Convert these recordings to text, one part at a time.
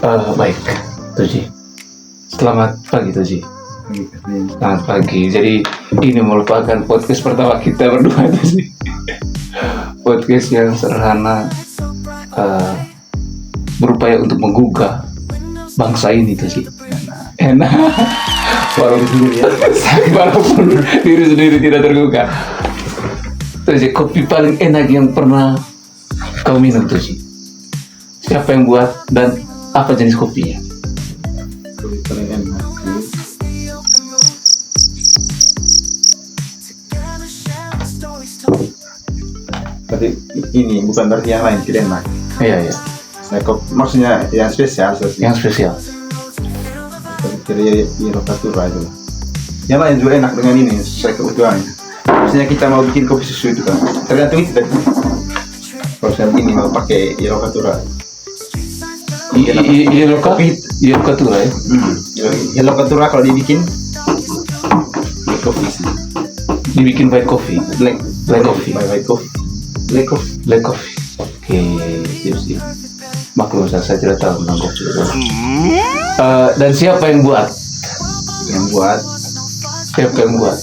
Baik, Toji. Selamat pagi, Toji. Selamat pagi. Jadi ini merupakan podcast pertama kita berdua, Toji. Podcast yang sederhana, berupaya untuk menggugah bangsa ini, Toji. Enak. Walaupun diri sendiri tidak tergugah. Toji, kopi paling enak yang pernah kau minum, Toji? Siapa yang buat dan apa jenis kopinya? Kopi paling enak berarti ini bukan berarti yang lain tidak enak. Iya. Nah, maksudnya yang spesial Yang spesial. jadi Rokatura itu lah. Yang lain juga enak dengan ini sesuai kebutuhannya. Maksudnya kita mau bikin kopi susu itu kan tergantung itu tadi. Kalau misalnya ini mau pakai Rokatura. Rokatura ya? Rokatura kalau dibikin kopi sih. Dibikin white coffee. Black coffee. White coffee. Black coffee. Oke, siap. Maklum saya tidak tahu tentang kopi. Dan siapa yang buat? Siapa yang buat?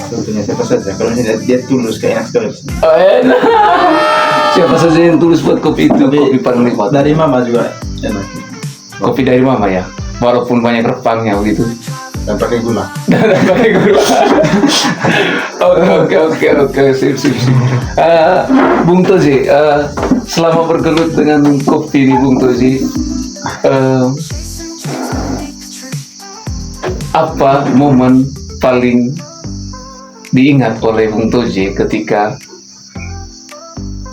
Tentunya siapa saja. Kalau misalnya dia tulus kayak enak sekali. Oh, enak. Siapa saja yang tulus buat kopi itu? Kopi paling nikmat. Dari mama juga enak. Kopi dari mama ya, walaupun banyak rempahnya begitu. Dan pakai gula. Oke, sip. Bung Toji, selama bergelut dengan kopi ini, Bung Toji, apa momen paling diingat oleh Bung Toji ketika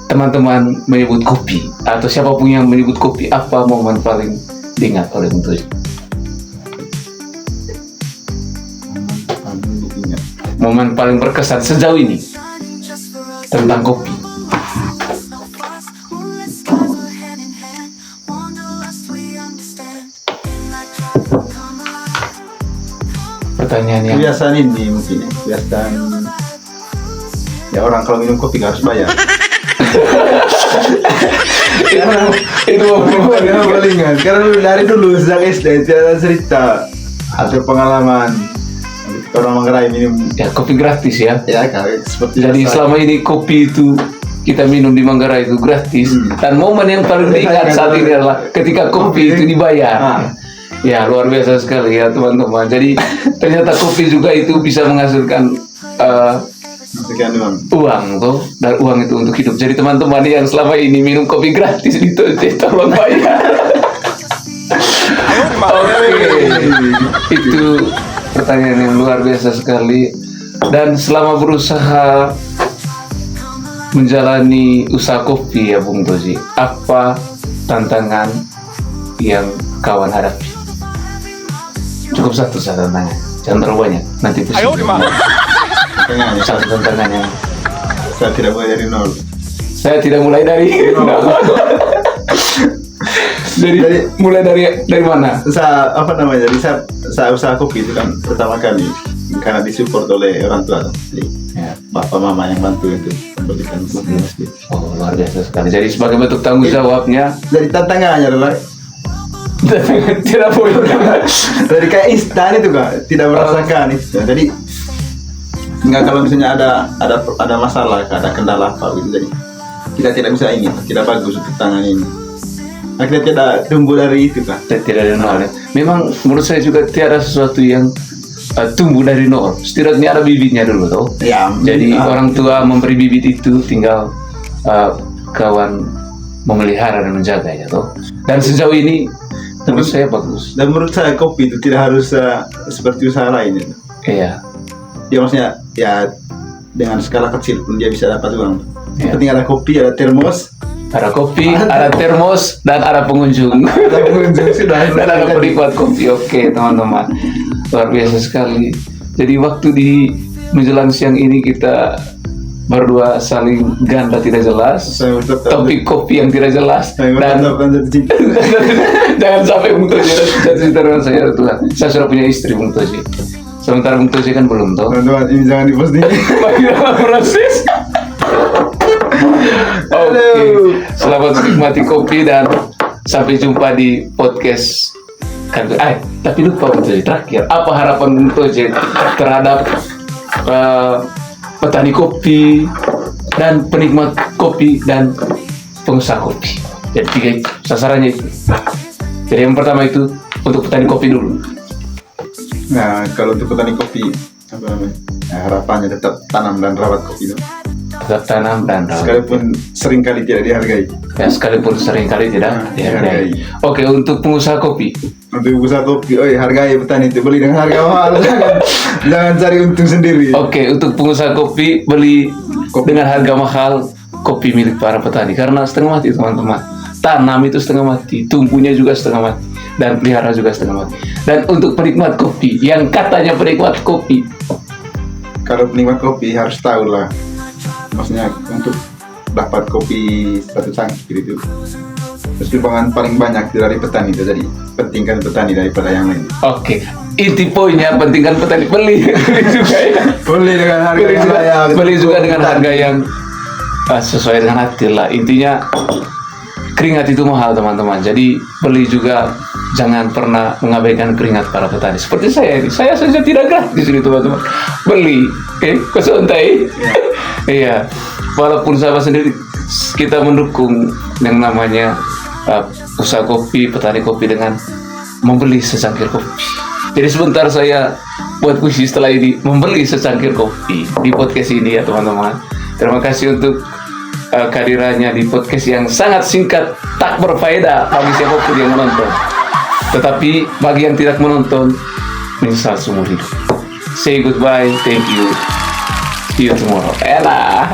teman-teman menyebut kopi atau siapapun yang menyebut kopi? Apa momen paling diingat oleh Bung Toji? Momen paling berkesan sejauh ini tentang kopi. Pertanyaan yang kebiasaan ini mungkin ya, kebiasaan ya orang kalau minum kopi nggak harus bayar. itu palingan karena dari dulu sejak SD tidak ada cerita atau pengalaman orang Manggarai minum ya kopi gratis ya. Ya kan seperti jadi selama ini kopi itu kita minum di Manggarai itu gratis. Dan momen yang paling diingat saat ini adalah ketika kopi itu dibayar. Ya luar biasa sekali ya teman-teman. Jadi ternyata kopi juga itu bisa menghasilkan uang tuh, dan uang itu untuk hidup. Jadi teman-teman yang selama ini minum kopi gratis itu tolong bayar. Oke. Itu pertanyaan yang luar biasa sekali. Dan selama berusaha menjalani usaha kopi ya Bung Toji, apa tantangan yang kawan hadapi? Cukup satu tantangan, jangan terlalu banyak, nanti pusing. Satu tantangannya. Saya tidak mulai dari nol. Saya tidak mulai dari nol. mulai dari mana? Saya usaha kopi itu kan pertama kali karena disupport oleh orang tua. Jadi bapak mama yang bantu itu memberikan kopi masjid. Oh luar biasa sekali. Jadi sebagai bentuk tanggung jawabnya. Jadi tantangannya adalah tidak boleh. Dari kayak instan itu kan tidak merasakan itu. Jadi nggak, kalau misalnya ada masalah, ada kendala apa gitu, jadi kita tidak bisa ini, tidak bagus untuk tangan ini. Nah, kita tidak tumbuh dari itu kan. Tidak dari nol. Memang menurut saya juga tiada sesuatu yang tumbuh dari nol. Setidaknya ada bibitnya dulu toh. Ya, jadi orang tua memberi bibit itu, tinggal kawan memelihara dan menjaganya toh. Dan sejauh ini menurut saya bagus. Dan menurut saya kopi itu tidak harus seperti usaha lain itu. Iya. Ya maksudnya ya dengan skala kecil pun dia bisa dapat uang. Iya. Penting ada kopi, ada termos. Ada kopi, ada termos, dan ada pengunjung. Ada pengunjung sudah. Dan ada penikmat kopi. Oke teman-teman, luar biasa sekali. Jadi waktu di menjelang siang ini kita berdua saling ganda tidak jelas, topik kopi yang tidak jelas, dan jangan sampai Bung Toji jatuh cinta dengan saya Tuhan. Saya sudah punya istri Bung Toji, sementara Bung Toji kan belum toh. Teman-teman ini jangan diposting. Masih dalam proses. Oke, selamat menikmati kopi dan Sampai jumpa di podcast. Tapi lupa untuk terakhir. Apa harapan untuk terhadap petani kopi dan penikmat kopi dan pengusaha kopi? Jadi 3 itu sasarannya itu. Jadi yang pertama itu untuk petani kopi dulu. Nah, kalau untuk petani kopi apa namanya? Nah, harapannya tetap tanam dan rawat kopi itu. Tetap tanam dan rawat. Sekalipun seringkali tidak dihargai. Ya, sekalipun seringkali tidak dihargai. Oke, untuk pengusaha kopi. Untuk usaha kopi, hargai petani itu, beli dengan harga mahal, jangan cari untung sendiri. Oke, untuk pengusaha kopi beli dengan harga mahal kopi milik para petani karena setengah mati teman-teman. Tanam itu setengah mati, tumbuhnya juga setengah mati, dan pelihara juga setengah mati. Dan untuk penikmat kopi, yang katanya penikmat kopi, kalau penikmat kopi harus tahu lah, maksudnya untuk dapat kopi satu cangkir itu pertimbangan paling banyak dari petani itu, jadi pentingkan petani daripada yang lain. Oke, inti poinnya pentingkan petani, beli juga ya, Beli dengan harga yang layak, beli juga dengan harga yang sesuai dengan hati lah. Intinya keringat itu mahal teman-teman, jadi beli juga, jangan pernah mengabaikan keringat para petani. Seperti saya ini, saya saja tidak gratis ini teman-teman, beli, kesuntai. Iya, walaupun sahabat sendiri kita mendukung yang namanya usaha kopi, petani kopi dengan membeli secangkir kopi. Jadi sebentar saya buat puisi setelah ini, membeli secangkir kopi di podcast ini ya teman-teman. Terima kasih untuk kehadirannya di podcast yang sangat singkat, tak berfaedah bagi siapapun yang menonton. Tetapi bagi yang tidak menonton, menyesal seumur hidup. Say goodbye, thank you, see you tomorrow. Elah.